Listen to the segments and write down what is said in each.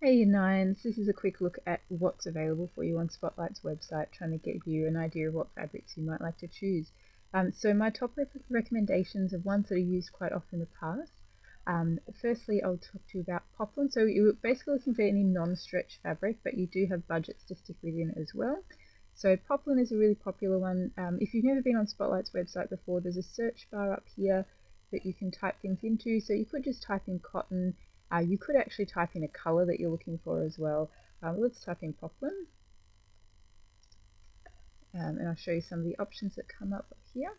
Hey you nines, this is a quick look at what's available for you on Spotlight's website, trying to give you an idea of what fabrics you might like to choose. So my top recommendations are ones that are used quite often in the past. Firstly, I'll talk to you about poplin. So you're basically looking for any non-stretch fabric, but you do have budgets to stick within as well. So poplin is a really popular one. If you've never been on Spotlight's website before, there's a search bar up here that you can type things into. So you could just type in cotton. You could actually type in a colour that you're looking for as well. Let's type in poplin, and I'll show you some of the options that come up here.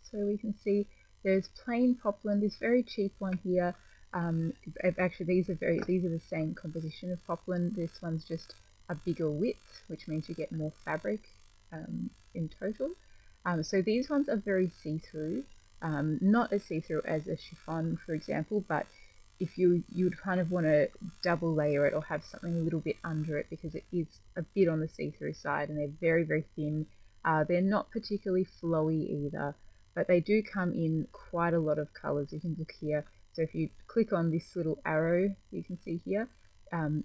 So we can see there's plain poplin, this very cheap one here. Actually, these are the same composition of poplin. This one's just a bigger width, which means you get more fabric in total. So these ones are very see-through, not as see-through as a chiffon, for example, but if you would kind of want to double layer it or have something a little bit under it, because it is a bit on the see-through side, and they're very, very thin. They're not particularly flowy either, but they do come in quite a lot of colors. You can look here. So if you click on this little arrow you can see here,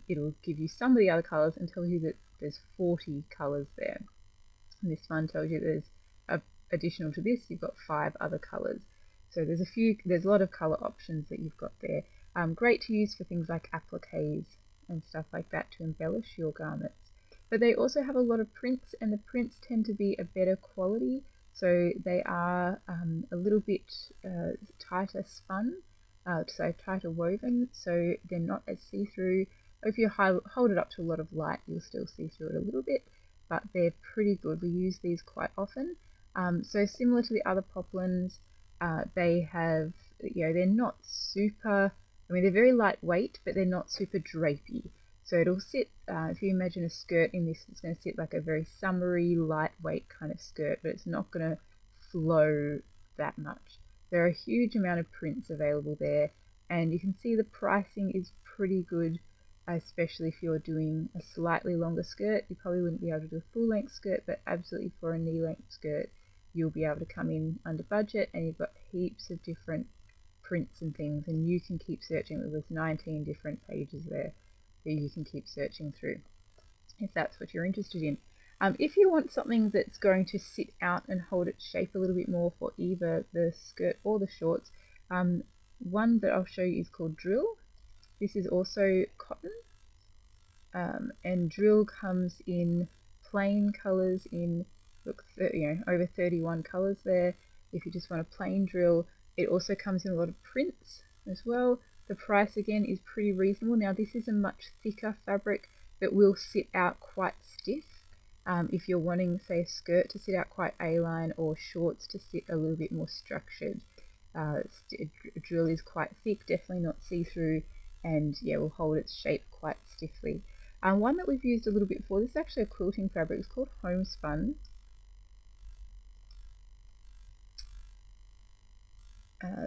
it'll give you some of the other colors and tell you that there's 40 colors there. And this one tells you there's additional to this, you've got 5 other colors. So there's a lot of color options that you've got there. Great to use for things like appliques and stuff like that to embellish your garments. But they also have a lot of prints, and the prints tend to be a better quality. So they are a little bit tighter spun, so tighter woven, so they're not as see-through. If you hold it up to a lot of light, you'll still see through it a little bit, but they're pretty good. We use these quite often. So similar to the other poplins, they have, they're not super, they're very lightweight, but they're not super drapey. So it'll sit, if you imagine a skirt in this, it's going to sit like a very summery, lightweight kind of skirt, but it's not going to flow that much. There are a huge amount of prints available there, and you can see the pricing is pretty good, especially if you're doing a slightly longer skirt. You probably wouldn't be able to do a full length skirt, but absolutely for a knee length skirt you'll be able to come in under budget, and you've got heaps of different prints and things, and you can keep searching. There's 19 different pages there that you can keep searching through if that's what you're interested in. If you want something that's going to sit out and hold its shape a little bit more for either the skirt or the shorts, one that I'll show you is called Drill. This is also cotton, and Drill comes in plain colors in, look, over 31 colors there. If you just want a plain Drill, it also comes in a lot of prints as well. The price again is pretty reasonable. Now this is a much thicker fabric that will sit out quite stiff. If you're wanting, say, a skirt to sit out quite A-line or shorts to sit a little bit more structured, Drill is quite thick, definitely not see-through, and will hold its shape quite stiffly. One that we've used a little bit before, this is actually a quilting fabric, it's called Homespun.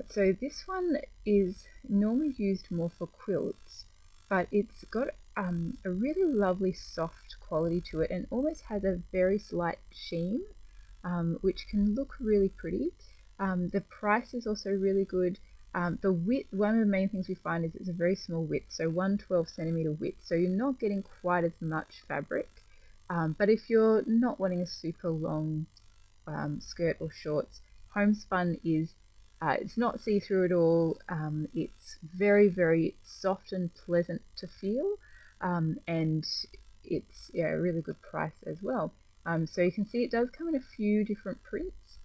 So this one is normally used more for quilts, but it's got a really lovely soft quality to it, and almost has a very slight sheen, which can look really pretty. The price is also really good. The width, one of the main things we find is it's a very small width, so 112 centimeter width, so you're not getting quite as much fabric. But if you're not wanting a super long skirt or shorts, Homespun is it's not see-through at all. It's very, very soft and pleasant to feel, and it's a really good price as well. So you can see it does come in a few different prints,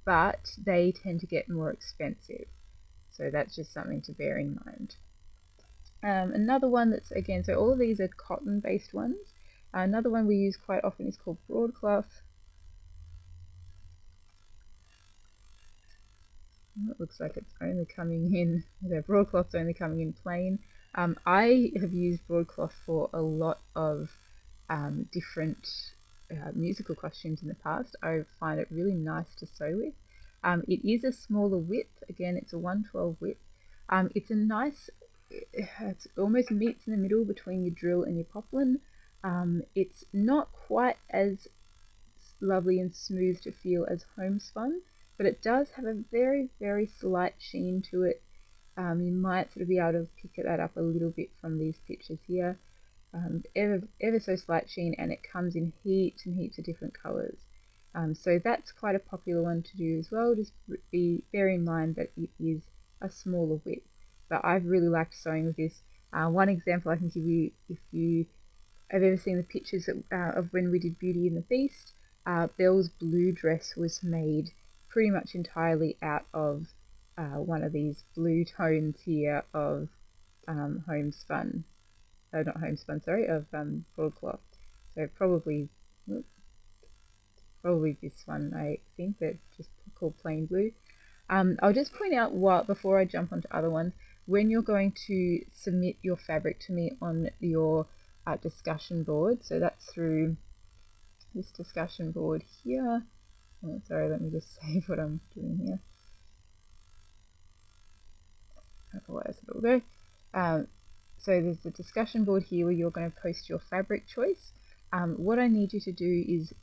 but they tend to get more expensive. So that's just something to bear in mind. Another one that's, again, so all of these are cotton-based ones. Another one we use quite often is called broadcloth. It looks like it's only coming in, the broadcloth's only coming in plain. I have used broadcloth for a lot of different musical costumes in the past. I find it really nice to sew with. It is a smaller width, again it's a 112 width. It's a nice, it almost meets in the middle between your Drill and your poplin. It's not quite as lovely and smooth to feel as Homespun, but it does have a very, very slight sheen to it, You might sort of be able to pick that up a little bit from these pictures here. Ever so slight sheen, and it comes in heaps and heaps of different colours. So that's quite a popular one to do as well. Just bear in mind that it is a smaller width. But I've really liked sewing with this. One example I can give you, if you have ever seen the pictures of when we did Beauty and the Beast, Belle's blue dress was made pretty much entirely out of one of these blue tones here of homespun. Not homespun, sorry, of broadcloth. So probably this one, I think, that's just called plain blue. I'll just point out before I jump onto other ones, when you're going to submit your fabric to me on your discussion board, so that's through this discussion board here. Oh, sorry, let me just save what I'm doing here. Otherwise it will go. So there's the discussion board here where you're going to post your fabric choice. What I need you to do is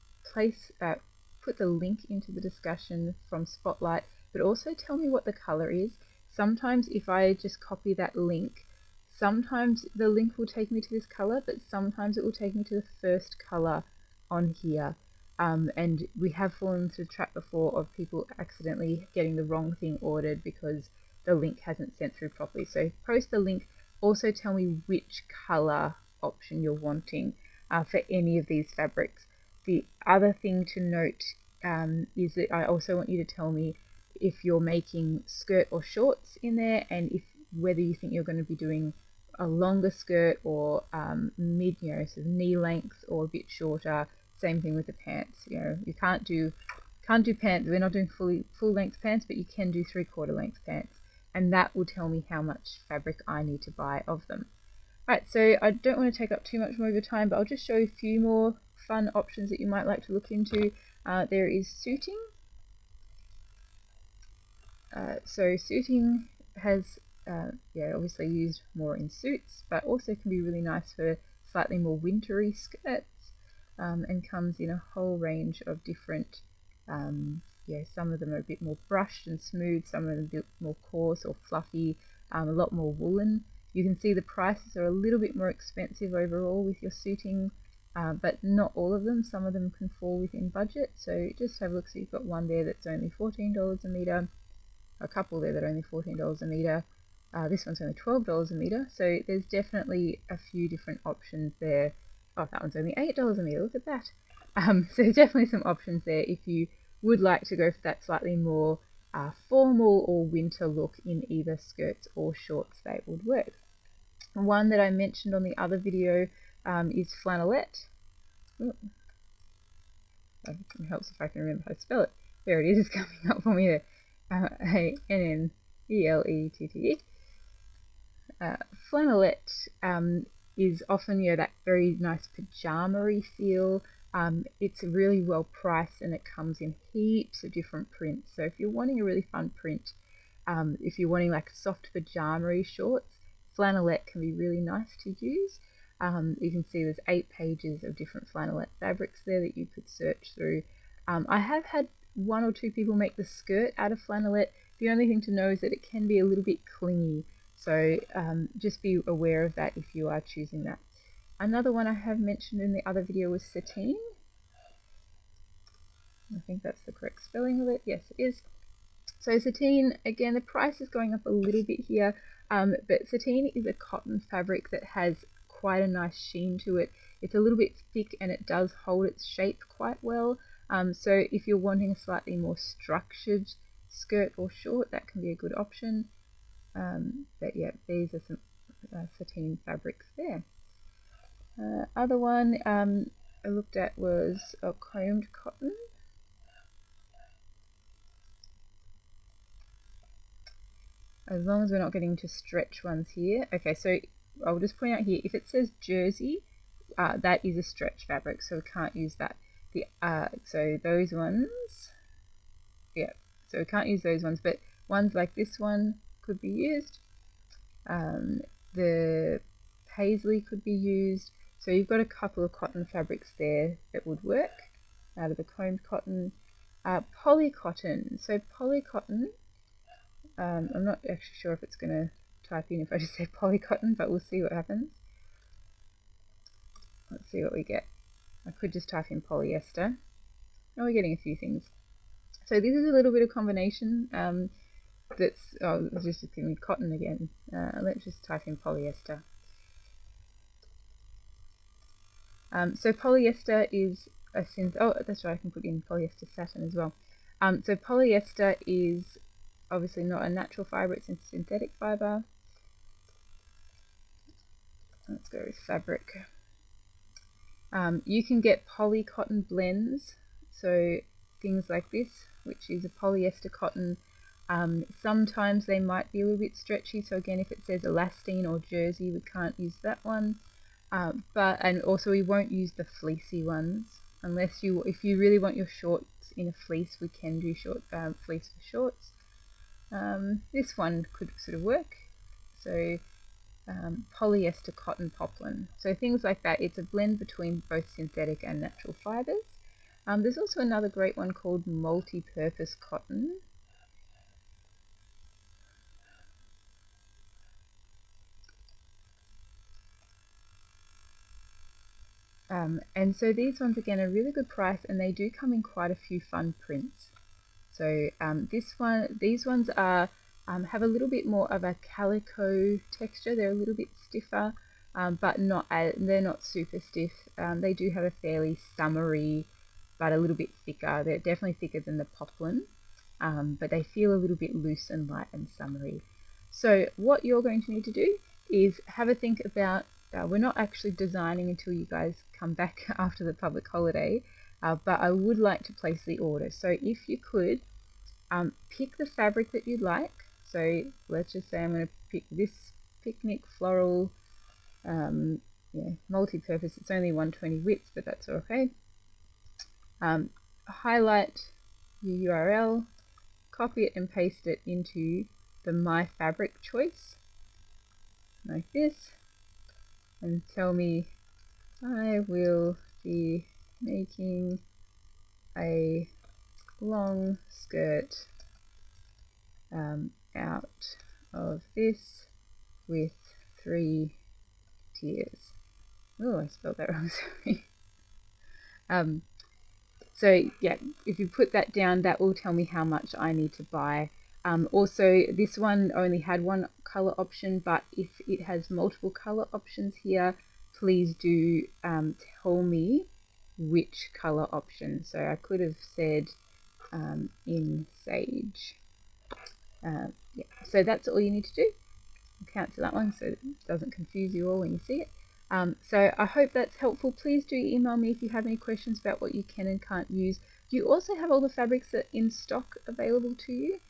put the link into the discussion from Spotlight, but also tell me what the color is. Sometimes if I just copy that link, sometimes the link will take me to this color, but sometimes it will take me to the first color on here. And we have fallen into the trap before of people accidentally getting the wrong thing ordered because the link hasn't sent through properly. So post the link. Also tell me which color option you're wanting for any of these fabrics. The other thing to note is that I also want you to tell me if you're making skirt or shorts in there, and whether you think you're going to be doing a longer skirt or mid, sort of knee length, or a bit shorter. Same thing with the pants. You can't do pants. We're not doing full length pants, but you can do 3/4 length pants, and that will tell me how much fabric I need to buy of them. Right, so I don't want to take up too much more of your time, but I'll just show you a few more fun options that you might like to look into. There is suiting. So suiting has obviously used more in suits, but also can be really nice for slightly more wintry skirts, and comes in a whole range of different, some of them are a bit more brushed and smooth, some of them a bit more coarse or fluffy, a lot more woolen. You can see the prices are a little bit more expensive overall with your suiting, but not all of them. Some of them can fall within budget, so just have a look. So you've got one there that's only $14 a meter, a couple there that are only $14 a meter. This one's only $12 a meter, so there's definitely a few different options there. Oh, that one's only $8 a meter, look at that. So there's definitely some options there if you would like to go for that slightly more formal or winter look in either skirts or shorts. They would work. One that I mentioned on the other video is flannelette. Ooh. It helps if I can remember how to spell it. There it is, it's coming up for me there. A-N-N-E-L-E-T-T-E. Flannelette is often that very nice pajama-y feel. It's really well priced, and it comes in heaps of different prints. So if you're wanting a really fun print, if you're wanting like soft pajama-y shorts, flannelette can be really nice to use. You can see there's 8 pages of different flannelette fabrics there that you could search through. I have had 1 or 2 people make the skirt out of flannelette. The only thing to know is that it can be a little bit clingy, so just be aware of that if you are choosing that. Another one I have mentioned in the other video was sateen. I think that's the correct spelling of it. Yes, it is. So sateen, again, the price is going up a little bit here, but sateen is a cotton fabric that has quite a nice sheen to it. It's a little bit thick and it does hold its shape quite well. So if you're wanting a slightly more structured skirt or short, that can be a good option. But yeah, these are some sateen fabrics there. Other one I looked at was a combed cotton. As long as we're not getting to stretch ones here. Okay, so I'll just point out here, if it says jersey, that is a stretch fabric, so we can't use that. So those ones, yeah, so we can't use those ones, but ones like this one could be used. The paisley could be used. So you've got a couple of cotton fabrics there that would work out of the combed cotton. Polycotton. So polycotton, I'm not actually sure if it's going to type in if I just say polycotton, but we'll see what happens. Let's see what we get. I could just type in polyester. Oh, we're getting a few things. So this is a little bit of combination. That's it's just giving me cotton again. Let's just type in polyester. So polyester is a oh, that's right, I can put in polyester satin as well. So polyester is obviously not a natural fiber, it's a synthetic fiber. Let's go with fabric. You can get polycotton blends, so things like this, which is a polyester cotton. Sometimes they might be a little bit stretchy, so again, if it says elastane or jersey, we can't use that one. And also we won't use the fleecy ones unless if you really want your shorts in a fleece, we can do fleece for shorts. This one could sort of work. So polyester cotton poplin. So things like that. It's a blend between both synthetic and natural fibers. There's also another great one called multi-purpose cotton. And so these ones again are really good price, and they do come in quite a few fun prints. So these ones are have a little bit more of a calico texture. They're a little bit stiffer, but they're not super stiff. They do have a fairly summery, but a little bit thicker. They're definitely thicker than the poplin, but they feel a little bit loose and light and summery. So what you're going to need to do is have a think about. We're not actually designing until you guys come back after the public holiday, but I would like to place the order. So if you could pick the fabric that you'd like. So let's just say I'm going to pick this picnic floral, multi-purpose. It's only 120 width, but that's okay. Highlight your URL, copy it and paste it into the My Fabric choice, like this, and tell me I will be making a long skirt out of this with 3 tiers. Oh, I spelled that wrong, sorry. So yeah, if you put that down, that will tell me how much I need to buy. Also, this one only had one color option, but if it has multiple color options here, please do tell me which color option. So I could have said in sage. Yeah, so that's all you need to do. I'll cancel that one so it doesn't confuse you all when you see it. So I hope that's helpful. Please do email me if you have any questions about what you can and can't use. You also have all the fabrics that are in stock available to you.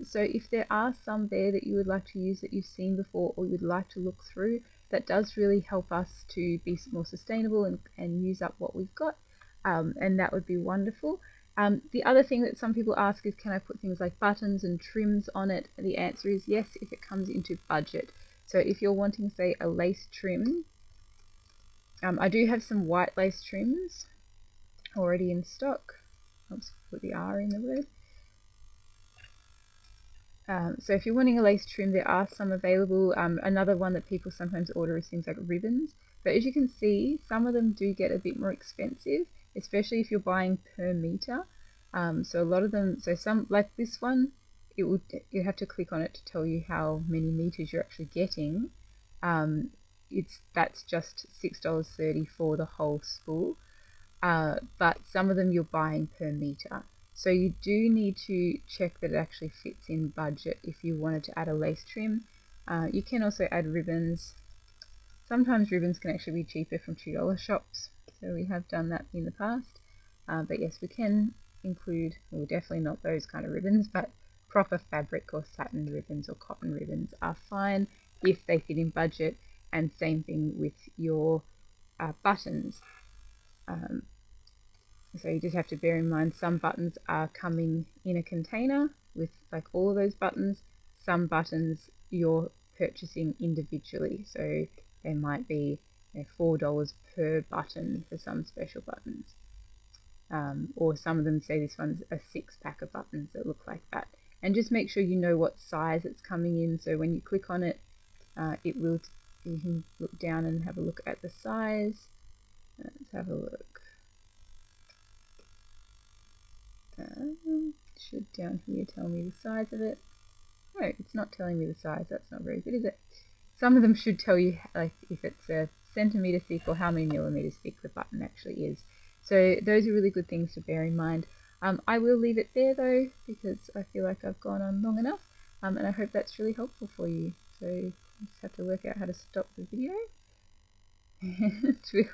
So if there are some there that you would like to use that you've seen before or you'd like to look through, that does really help us to be more sustainable and use up what we've got. And that would be wonderful. The other thing that some people ask is, can I put things like buttons and trims on it? The answer is yes, if it comes into budget. So if you're wanting, say, a lace trim, I do have some white lace trims already in stock. Oops, put the R in the word. So if you're wanting a lace trim, there are some available. Another one that people sometimes order is things like ribbons. But as you can see, some of them do get a bit more expensive, especially if you're buying per meter. So a lot of them, so some like this one, you have to click on it to tell you how many meters you're actually getting. That's just $6.30 for the whole spool. But some of them you're buying per meter. So you do need to check that it actually fits in budget if you wanted to add a lace trim. You can also add ribbons. Sometimes ribbons can actually be cheaper from $2 shops, so we have done that in the past. But yes, we can include, well, definitely not those kind of ribbons, but proper fabric or satin ribbons or cotton ribbons are fine if they fit in budget, and same thing with your buttons. So you just have to bear in mind some buttons are coming in a container with like all of those buttons. Some buttons you're purchasing individually, so they might be $4 per button for some special buttons. Or some of them say this one's a 6-pack of buttons that look like that. and just make sure you know what size it's coming in, so when you click on it, you can look down and have a look at the size. Let's have a look. Should down here tell me the size of it. No, it's not telling me the size. That's not very good, is it? Some of them should tell you like if it's a centimeter thick or how many millimeters thick the button actually is. So those are really good things to bear in mind. I will leave it there though, because I feel like I've gone on long enough, and I hope that's really helpful for you. So you just have to work out how to stop the video. And we'll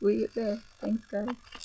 leave it there. Thanks guys.